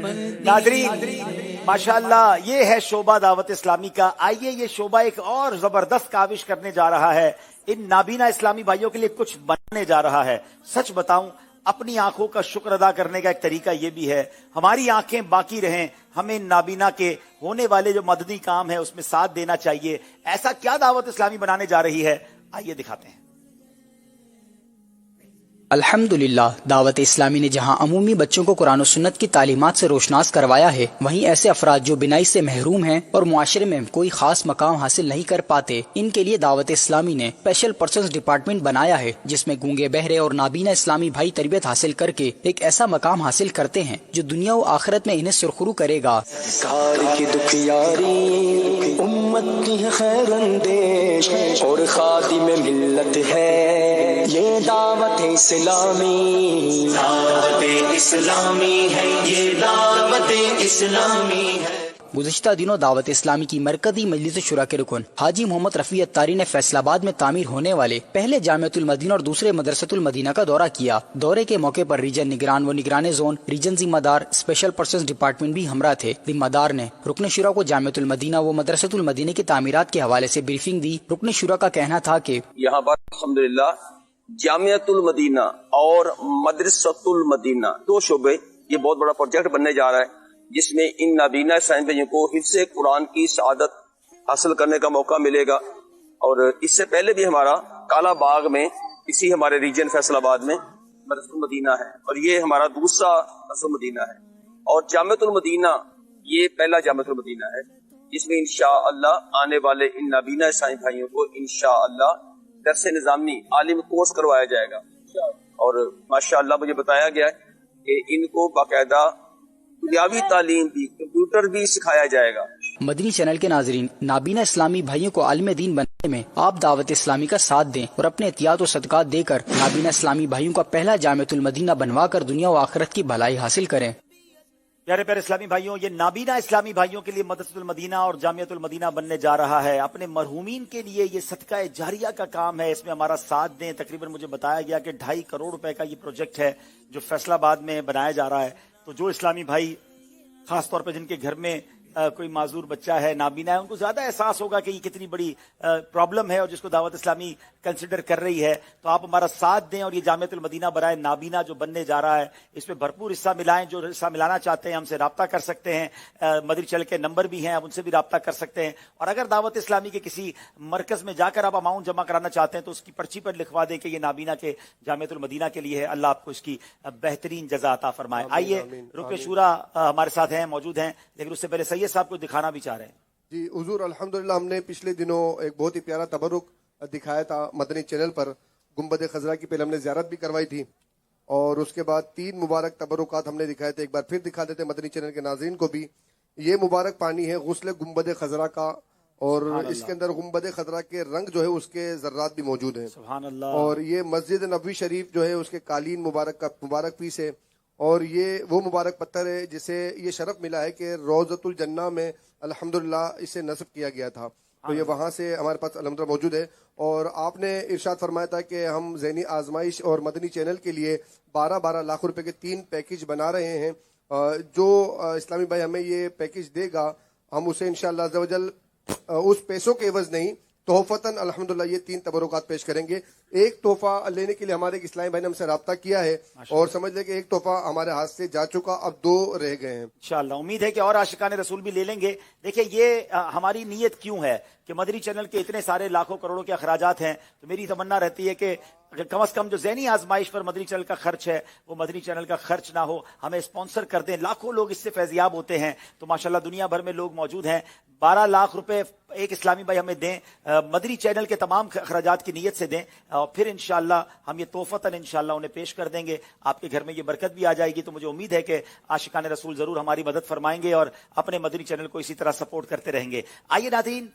नाज़रीन माशाअल्लाह ये है शोबा दावत इस्लामी का। आइए ये शोबा एक और जबरदस्त काविश करने जा रहा है, इन नाबीना इस्लामी भाइयों के लिए कुछ बनाने जा रहा है। सच बताऊं, अपनी आंखों का शुक्र अदा करने का एक तरीका ये भी है, हमारी आंखें बाकी रहें, हमें नाबीना के होने वाले जो मदनी काम है उसमें साथ देना चाहिए। ऐसा क्या दावत इस्लामी बनाने जा रही है, आइए दिखाते हैं। अल्हम्दुलिल्लाह, दावत इस्लामी ने जहां अमूमी बच्चों को कुरान और सुन्नत की तालीमात से रोशनास करवाया है, वहीं ऐसे अफराद जो बिनाई से महरूम हैं और मुआशरे में कोई खास मकाम हासिल नहीं कर पाते, इनके लिए दावत इस्लामी ने स्पेशल पर्सन्स डिपार्टमेंट बनाया है, जिसमें गूंगे बहरे और नाबीना इस्लामी भाई तरबियत हासिल करके एक ऐसा मकाम हासिल करते हैं जो दुनिया और आखिरत में इन्हें सुरखरू करेगा। उम्मत की खैरंदेश और खादिम मिल्लत है ये दावत इस्लामी है, ये दावत इस्लामी है। गुज़िश्ता दिनों दावत इस्लामी की मरकजी मजलिस शुरा के रुकन हाजी मोहम्मद रफी अत्तारी ने फैसलाबाद में तामीर होने वाले पहले जामियतुल मदीना और दूसरे मदरसतुल मदीना का दौरा किया। दौरे के मौके पर रीजन निगरान व निगराने जोन, रीजन जिम्मेदार, स्पेशल पर्सन्स डिपार्टमेंट भी हमरा थे। जिम्मेदार ने रुकन शुरा को जामियतुल मदीना व मदरसतुल मदीना की तामीरात के हवाले से ब्रीफिंग दी। रुकन शुरा का कहना था कि यहाँ पर अल्हम्दुलिल्लाह जामियतुल मदीना और मदरसतुल मदीना दो शोबे, ये बहुत बड़ा प्रोजेक्ट बनने जा रहा है, जिसमें इन नाबीना इस्लामी भाइयों को हिफ्ज़ कुरान की सआदत हासिल करने का मौका मिलेगा। और इससे पहले भी हमारा काला बाग में इसी हमारे रीजन फैसलाबाद में मदरसतुल मदीना है, और ये हमारा दूसरा मदरसतुल मदीना है। और जामियतुल मदीना ये पहला जामियतुल मदीना है, जिसमें इंशाअल्लाह आने वाले इन नाबीना इस्लामी भाइयों को इंशाअल्लाह दरस निज़ामी आलिम कोर्स करवाया जाएगा। और माशाअल्लाह मुझे बताया गया है कि इनको बाकायदा दुनियावी तालीम भी, कंप्यूटर भी सिखाया जाएगा। मदनी चैनल के नाजरीन, नाबीना इस्लामी भाइयों को आलिम दीन बनने में आप दावत इस्लामी का साथ दें और अपने एहतियात और सदकात देकर नाबीना इस्लामी भाइयों का पहला जामियतुल मदीना बनवा कर दुनिया और आखिरत की भलाई हासिल करें। प्यारे प्यारे इस्लामी भाइयों, ये नाबीना इस्लामी भाइयों के लिए मदरसतुल मदीना और जामियतुल मदीना बनने जा रहा है। अपने मरहूमीन के लिए ये सदका जारिया का काम है, इसमें हमारा साथ दें। तकरीबन मुझे बताया गया कि 2.5 करोड़ रुपए का ये प्रोजेक्ट है जो फैसलाबाद में बनाया जा रहा है। तो जो इस्लामी भाई खास तौर पर जिनके घर में कोई माजूर बच्चा है, नाबीना है, उनको ज्यादा एहसास होगा कि ये कितनी बड़ी प्रॉब्लम है और जिसको दावत इस्लामी कंसिडर कर रही है। तो आप हमारा साथ दें और ये जामियतुल मदीना बराए नाबीना जो बनने जा रहा है, इसमें भरपूर हिस्सा मिलाएं। जो हिस्सा मिलाना चाहते हैं हमसे रब्ता कर सकते हैं, मदरी चैनल के नंबर भी हैं, आप उनसे भी रब्ता कर सकते हैं। और अगर दावत इस्लामी के किसी मरकज में जाकर आप अमाउंट जमा कराना चाहते हैं तो उसकी पर्ची पर लिखवा दें कि ये नाबीना के जामियतुल मदीना के लिए है। अल्लाह आपको इसकी बेहतरीन जज़ा अता फरमाए। आइए रुकन शूरा हमारे साथ हैं, मौजूद हैं, लेकिन उससे पहले सैयद साहब को दिखाना भी चाह रहे हैं। जी हुजूर, अल्हम्दुलिल्लाह हमने पिछले दिनों एक बहुत ही प्यारा तबरुक दिखाया था मदनी चैनल पर। गुंबद खजरा की पहले हमने ज़ियारत भी करवाई थी और उसके बाद 3 मुबारक तबरुकात हमने दिखाए थे। एक बार फिर दिखा देते मदनी चैनल के नाज़रीन को भी। ये मुबारक पानी है गुस्ल गुंबद खजरा का, और इसके अंदर गुंबद खजरा के रंग जो है उसके जर्रात भी मौजूद हैं। सुभान अल्लाह। और ये मस्जिद नबवी शरीफ जो है उसके कालीन मुबारक का मुबारक पीस है, और ये वो मुबारक पत्थर है जिसे ये शरफ मिला है कि रोज़तुल जन्ना में अल्हम्दुलिल्लाह इसे नस्ब किया गया था। तो ये वहाँ से हमारे पास अल्हम्दुलिल्लाह मौजूद है। और आपने इरशाद फरमाया था कि हम ज़हनी आजमाइश और मदनी चैनल के लिए 12-12 लाख रुपए के 3 पैकेज बना रहे हैं। जो इस्लामी भाई हमें ये पैकेज देगा, हम उसे इंशाअल्लाह अज़्ज़ व जल उस पैसों के एवज नहीं, तोहफतन अल्हम्दुलिल्लाह ये 3 तबरुकात पेश करेंगे। एक तोहफा लेने के लिए हमारे एक इस्लामी भाई ने हमसे रब्ता किया है और समझ ले कि एक तोहफा हमारे हाथ से जा चुका, अब 2 रह गए हैं। इंशाअल्लाह उम्मीद है कि और आशिकाने रसूल भी ले लेंगे। देखिए ये हमारी नीयत क्यों है कि मदनी चैनल के इतने सारे लाखों करोड़ों के अखराजात हैं, तो मेरी तमन्ना रहती है कि अगर कम से कम जो ज़हनी आजमाइश पर मदनी चैनल का खर्च है वो मदनी चैनल का खर्च ना हो, हमें स्पॉन्सर कर दें। लाखों लोग इससे फैजियाब होते हैं। तो माशाल्लाह दुनिया भर में लोग मौजूद हैं। 12 लाख रुपए एक इस्लामी भाई हमें दें, मदनी चैनल के तमाम अखराजात की नीयत से दें, और फिर इंशाअल्लाह हम ये तोहफतन इंशाअल्लाह उन्हें पेश कर देंगे। आपके घर में ये बरकत भी आ जाएगी। तो मुझे उम्मीद है कि आशिकाने रसूल जरूर हमारी मदद फरमाएंगे और अपने मदनी चैनल को इसी तरह सपोर्ट करते रहेंगे। आइए नाज़रीन,